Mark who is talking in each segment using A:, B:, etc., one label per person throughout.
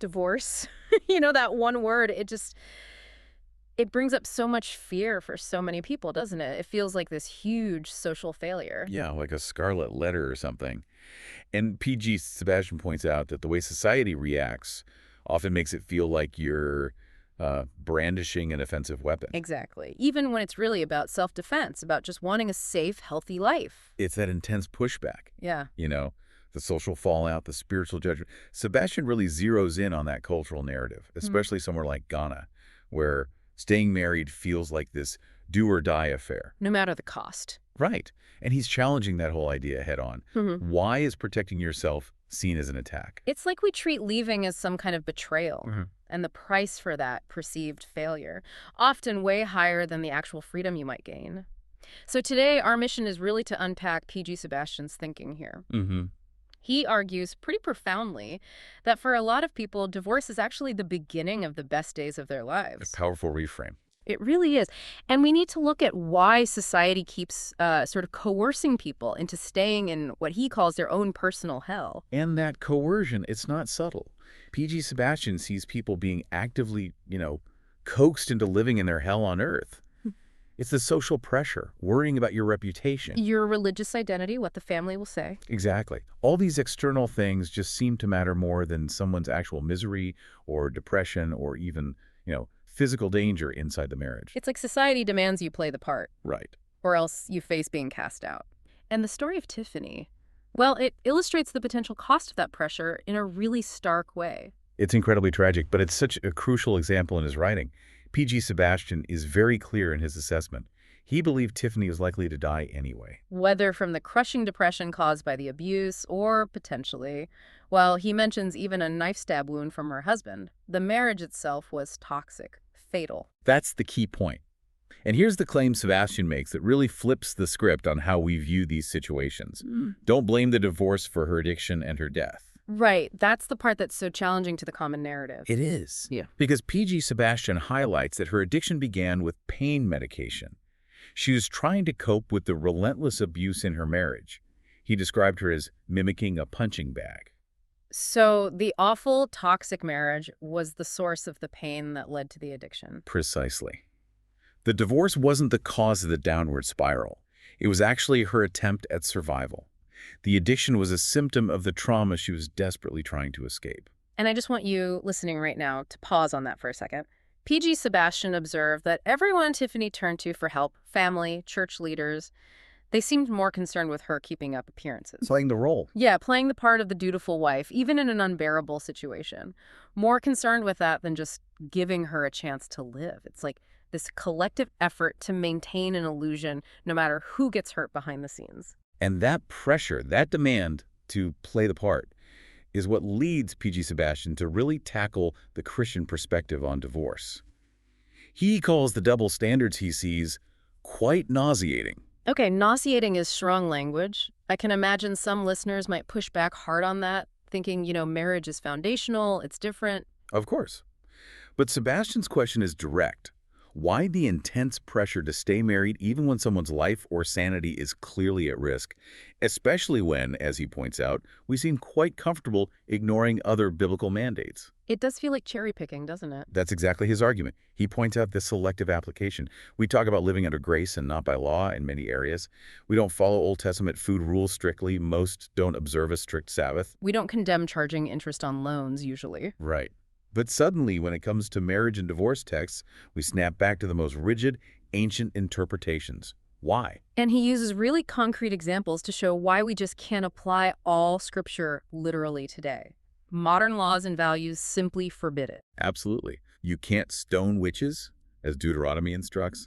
A: divorce, that one word, it brings up so much fear for so many people, doesn't it? It feels like this huge social failure.
B: Yeah, like a scarlet letter or something. And PG Sebastian points out that the way society reacts often makes it feel like you're brandishing an offensive weapon.
A: Exactly. Even when it's really about self-defense, about just wanting a safe, healthy life.
B: It's that intense pushback,
A: Yeah.
B: you know, the social fallout, the spiritual judgment. Sebastian really zeroes in on that cultural narrative,
A: Hmm.
B: especially somewhere like Ghana, where staying married feels like this do-or-die affair.
A: No matter the cost.
B: Right. And he's challenging that whole idea head on.
A: Hmm.
B: Why is protecting yourself seen as an attack?
A: It's like we treat leaving as some kind of betrayal,
B: Mhm.
A: and the price for that perceived failure, often way higher than the actual freedom you might gain. So today, our mission is really to unpack PG Sebastian's thinking here.
B: Mm-hmm.
A: He argues pretty profoundly that for a lot of people, divorce is actually the beginning of the best days of their
B: A
A: lives.
B: powerful reframe.
A: It really is. And we need to look at why society keeps sort of coercing people into staying in what he calls their own personal hell.
B: And that coercion, it's not subtle. PG Sebastian sees people being actively, coaxed into living in their hell on earth. It's the social pressure, worrying about your reputation.
A: Your religious identity, what the family will say.
B: Exactly. All these external things just seem to matter more than someone's actual misery or depression or even, physical danger inside the marriage.
A: It's like society demands you play the part,
B: Right.
A: or else you face being cast out. And the story of Tiffany, well, it illustrates the potential cost of that pressure in a really stark way.
B: It's incredibly tragic, but it's such a crucial example in his writing. PG Sebastian is very clear in his assessment. He believed Tiffany was likely to die anyway.
A: Whether from the crushing depression caused by the abuse or potentially, well, he mentions even a knife stab wound from her husband. The marriage itself was toxic, fatal.
B: That's the key point. And here's the claim Sebastian makes that really flips the script on how we view these situations. Don't blame the divorce for her addiction and her death.
A: Right, that's the part that's so challenging to the common narrative.
B: It is.
A: Yeah.
B: Because PG Sebastian highlights that her addiction began with pain medication. She was trying to cope with the relentless abuse in her marriage. He described her as mimicking a punching bag.
A: So the awful, toxic marriage was the source of the pain that led to the addiction.
B: Precisely. The divorce wasn't the cause of the downward spiral. It was actually her attempt at survival. The addiction was a symptom of the trauma she was desperately trying to escape.
A: And I just want you listening right now to pause on that for a second. PG Sebastian observed that everyone Tiffany turned to for help, family, church leaders, they seemed more concerned with her keeping up appearances.
B: Playing the role.
A: Yeah, playing the part of the dutiful wife, even in an unbearable situation. More concerned with that than just giving her a chance to live. It's like this collective effort to maintain an illusion no matter who gets hurt behind the scenes.
B: And that pressure, that demand to play the part, is what leads PG Sebastian to really tackle the Christian perspective on divorce. He calls the double standards he sees quite nauseating.
A: Okay, nauseating is strong language. I can imagine some listeners might push back hard on that, thinking, marriage is foundational, it's different.
B: Of course. But Sebastian's question is direct. Why the intense pressure to stay married even when someone's life or sanity is clearly at risk, especially when, as he points out, we seem quite comfortable ignoring other biblical mandates?
A: It does feel like cherry picking, doesn't it?
B: That's exactly his argument. He points out the selective application. We talk about living under grace and not by law in many areas. We don't follow Old Testament food rules strictly. Most don't observe a strict Sabbath.
A: We don't condemn charging interest on loans, usually.
B: Right. But suddenly, when it comes to marriage and divorce texts, we snap back to the most rigid, ancient interpretations. Why?
A: And he uses really concrete examples to show why we just can't apply all scripture literally today. Modern laws and values simply forbid it.
B: Absolutely. You can't stone witches, as Deuteronomy instructs.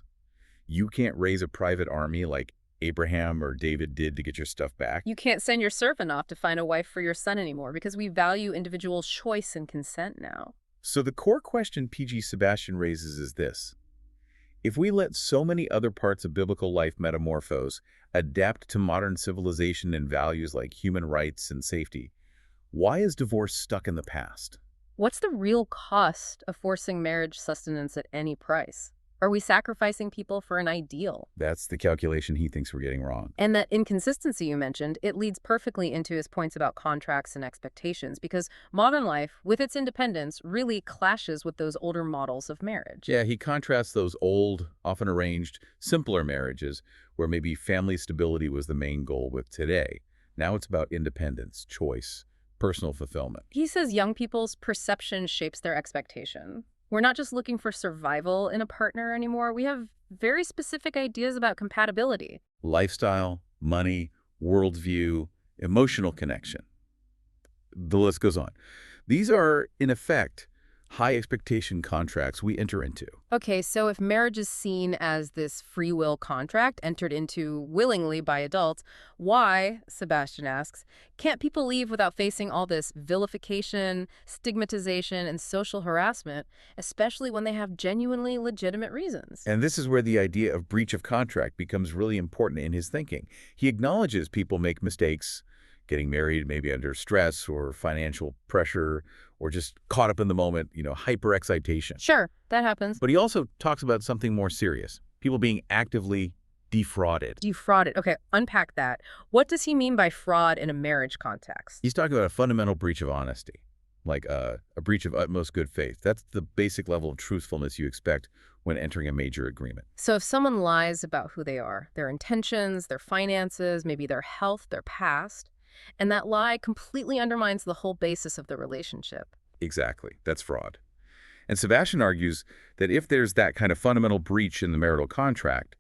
B: You can't raise a private army like Abraham or David did to get your stuff back.
A: You can't send your servant off to find a wife for your son anymore because we value individual choice and consent now.
B: So the core question PG Sebastian raises is this. If we let so many other parts of biblical life metamorphose, adapt to modern civilization and values like human rights and safety, why is divorce stuck in the past?
A: What's the real cost of forcing marriage sustenance at any price? Are we sacrificing people for an ideal?
B: That's the calculation he thinks we're getting wrong.
A: And that inconsistency you mentioned, it leads perfectly into his points about contracts and expectations, because modern life, with its independence, really clashes with those older models of marriage.
B: Yeah, he contrasts those old, often arranged, simpler marriages where maybe family stability was the main goal with today. Now it's about independence, choice, personal fulfillment.
A: He says young people's perception shapes their expectation. We're not just looking for survival in a partner anymore. We have very specific ideas about compatibility.
B: Lifestyle, money, worldview, emotional connection. The list goes on. These are, in effect, high expectation contracts we enter into.
A: Okay, so if marriage is seen as this free will contract entered into willingly by adults, why, Sebastian asks, can't people leave without facing all this vilification, stigmatization, and social harassment, especially when they have genuinely legitimate reasons?
B: And this is where the idea of breach of contract becomes really important in his thinking. He acknowledges people make mistakes, getting married maybe under stress or financial pressure or just caught up in the moment, hyper-excitation.
A: Sure, that happens.
B: But he also talks about something more serious, people being actively defrauded.
A: Defrauded. Okay, unpack that. What does he mean by fraud in a marriage context?
B: He's talking about a fundamental breach of honesty, like a breach of utmost good faith. That's the basic level of truthfulness you expect when entering a major agreement.
A: So if someone lies about who they are, their intentions, their finances, maybe their health, their past, and that lie completely undermines the whole basis of the relationship.
B: Exactly. That's fraud. And Sebastian argues that if there's that kind of fundamental breach in the marital contract,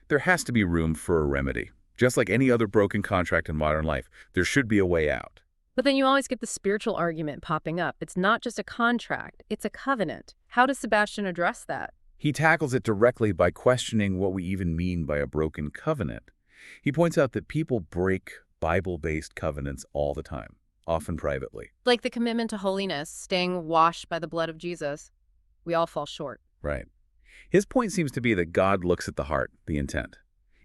B: there has to be room for a remedy. Just like any other broken contract in modern life, there should be a way out.
A: But then you always get the spiritual argument popping up. It's not just a contract, it's a covenant. How does Sebastian address that?
B: He tackles it directly by questioning what we even mean by a broken covenant. He points out that people break Bible-based covenants all the time, often privately.
A: Like the commitment to holiness, staying washed by the blood of Jesus. We all fall short.
B: Right. His point seems to be that God looks at the heart, the intent.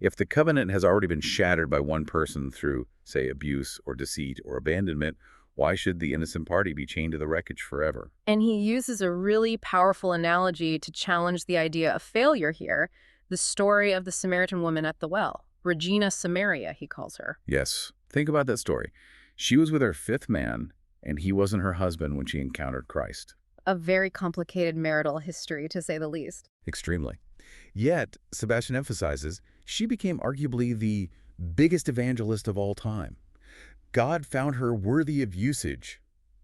B: If the covenant has already been shattered by one person through, say, abuse or deceit or abandonment, why should the innocent party be chained to the wreckage forever?
A: And he uses a really powerful analogy to challenge the idea of failure here, the story of the Samaritan woman at the well. Regina Samaria, he calls her.
B: Yes. Think about that story. She was with her fifth man, and he wasn't her husband when she encountered Christ.
A: A very complicated marital history, to say the least.
B: Extremely. Yet, Sebastian emphasizes, she became arguably the biggest evangelist of all time. God found her worthy of usage,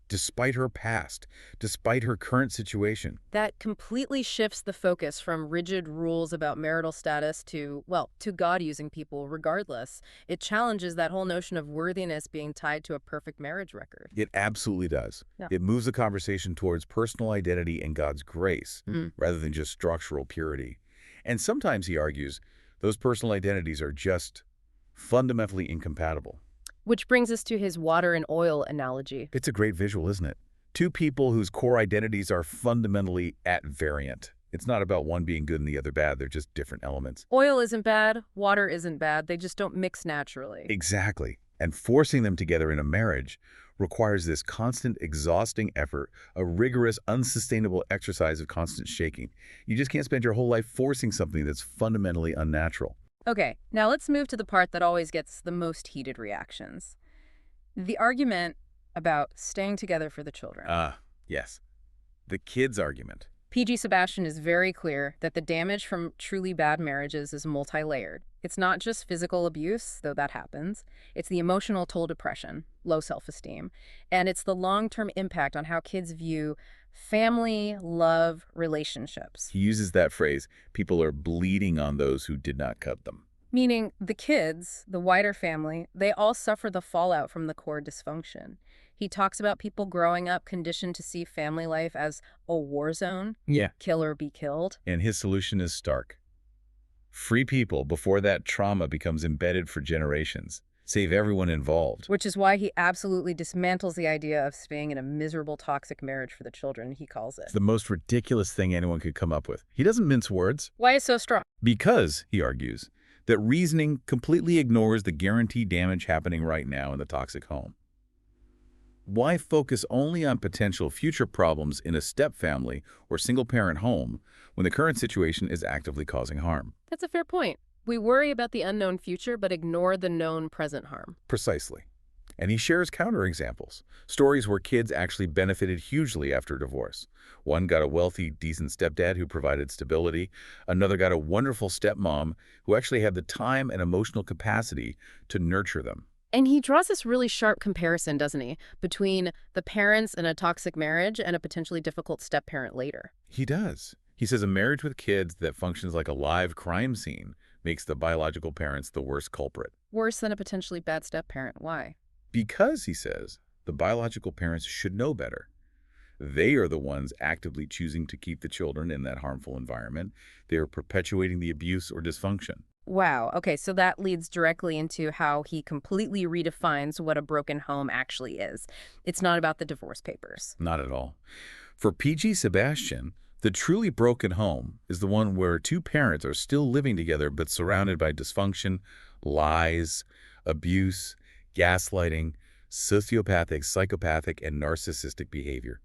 B: despite her past, despite her current situation.
A: That completely shifts the focus from rigid rules about marital status to, well, to God using people regardless. It challenges that whole notion of worthiness being tied to a perfect marriage record.
B: It absolutely does.
A: Yeah.
B: It moves the conversation towards personal identity and God's grace, rather than just structural purity. And sometimes, he argues, those personal identities are just fundamentally incompatible.
A: Which brings us to his water and oil analogy.
B: It's a great visual, isn't it? Two people whose core identities are fundamentally at variant. It's not about one being good and the other bad. They're just different elements.
A: Oil isn't bad, water isn't bad. They just don't mix naturally.
B: Exactly. And forcing them together in a marriage requires this constant, exhausting effort, a rigorous, unsustainable exercise of constant shaking. You just can't spend your whole life forcing something that's fundamentally unnatural.
A: Okay, now let's move to the part that always gets the most heated reactions. The argument about staying together for the children.
B: Yes. The kids' argument.
A: PG Sebastian is very clear that the damage from truly bad marriages is multi-layered. It's not just physical abuse, though that happens. It's the emotional toll, depression, low self-esteem, and it's the long-term impact on how kids view family, love, relationships.
B: He uses that phrase, people are bleeding on those who did not cut them.
A: Meaning the kids, the wider family, they all suffer the fallout from the core dysfunction. He talks about people growing up conditioned to see family life as a war zone.
B: Yeah.
A: Kill or be killed.
B: And his solution is stark. Free people before that trauma becomes embedded for generations. Save everyone involved.
A: Which is why he absolutely dismantles the idea of staying in a miserable, toxic marriage for the children, he calls it.
B: It's the most ridiculous thing anyone could come up with. He doesn't mince words.
A: Why is so strong?
B: Because, he argues, that reasoning completely ignores the guaranteed damage happening right now in the toxic home. Why focus only on potential future problems in a step family or single-parent home when the current situation is actively causing harm?
A: That's a fair point. We worry about the unknown future but ignore the known present harm.
B: Precisely. And he shares counterexamples, stories where kids actually benefited hugely after divorce. One got a wealthy, decent stepdad who provided stability. Another got a wonderful stepmom who actually had the time and emotional capacity to nurture them.
A: And he draws this really sharp comparison, doesn't he, between the parents in a toxic marriage and a potentially difficult step-parent later.
B: He does. He says a marriage with kids that functions like a live crime scene makes the biological parents the worst culprit.
A: Worse than a potentially bad step-parent. Why?
B: Because, he says, the biological parents should know better. They are the ones actively choosing to keep the children in that harmful environment. They are perpetuating the abuse or dysfunction.
A: Wow. Okay, so that leads directly into how he completely redefines what a broken home actually is. It's not about the divorce papers.
B: Not at all. For PG Sebastian, the truly broken home is the one where two parents are still living together but surrounded by dysfunction, lies, abuse, gaslighting, sociopathic, psychopathic, and narcissistic behavior.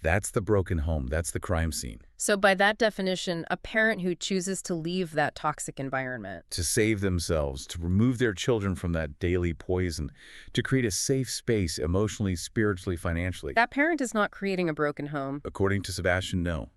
B: That's the broken home. That's the crime scene.
A: So by that definition, a parent who chooses to leave that toxic environment,
B: To save themselves, to remove their children from that daily poison, to create a safe space emotionally, spiritually, financially.
A: that parent is not creating a broken home.
B: According to Sebastian, no.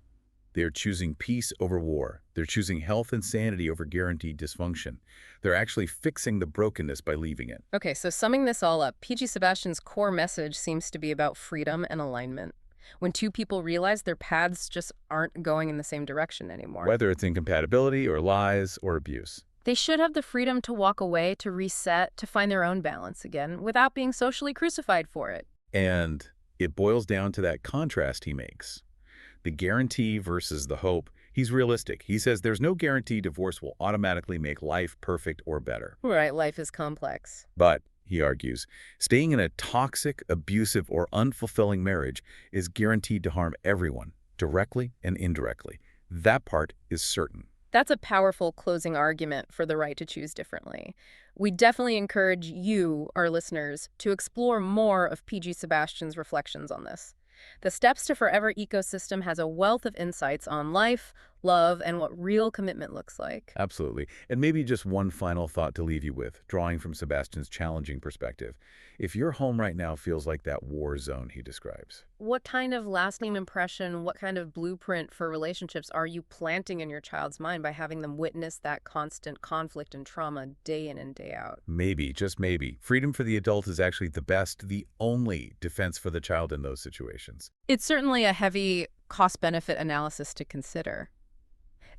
B: They are choosing peace over war. They're choosing health and sanity over guaranteed dysfunction. They're actually fixing the brokenness by leaving it.
A: Okay, so summing this all up, PG Sebastian's core message seems to be about freedom and alignment. When two people realize their paths just aren't going in the same direction anymore.
B: Whether it's incompatibility or lies or abuse.
A: They should have the freedom to walk away, to reset, to find their own balance again, without being socially crucified for it.
B: And it boils down to that contrast he makes. The guarantee versus the hope. He's realistic. He says there's no guarantee divorce will automatically make life perfect or better.
A: Right, life is complex.
B: But, he argues, staying in a toxic, abusive, or unfulfilling marriage is guaranteed to harm everyone, directly and indirectly. That part is certain.
A: That's a powerful closing argument for the right to choose differently. We definitely encourage you, our listeners, to explore more of PG Sebastian's reflections on this. The Steps to Forever Ecosystem has a wealth of insights on life, love, and what real commitment looks like.
B: Absolutely. And maybe just one final thought to leave you with, drawing from Sebastian's challenging perspective. If your home right now feels like that war zone he describes,
A: What kind of lasting impression, what kind of blueprint for relationships are you planting in your child's mind by having them witness that constant conflict and trauma day in and day out?
B: maybe, just maybe, freedom for the adult is actually the best, the only defense for the child in those situations.
A: It's certainly a heavy cost-benefit analysis to consider.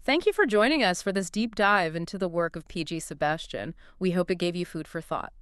A: Thank you for joining us for this deep dive into the work of PG Sebastian. We hope it gave you food for thought.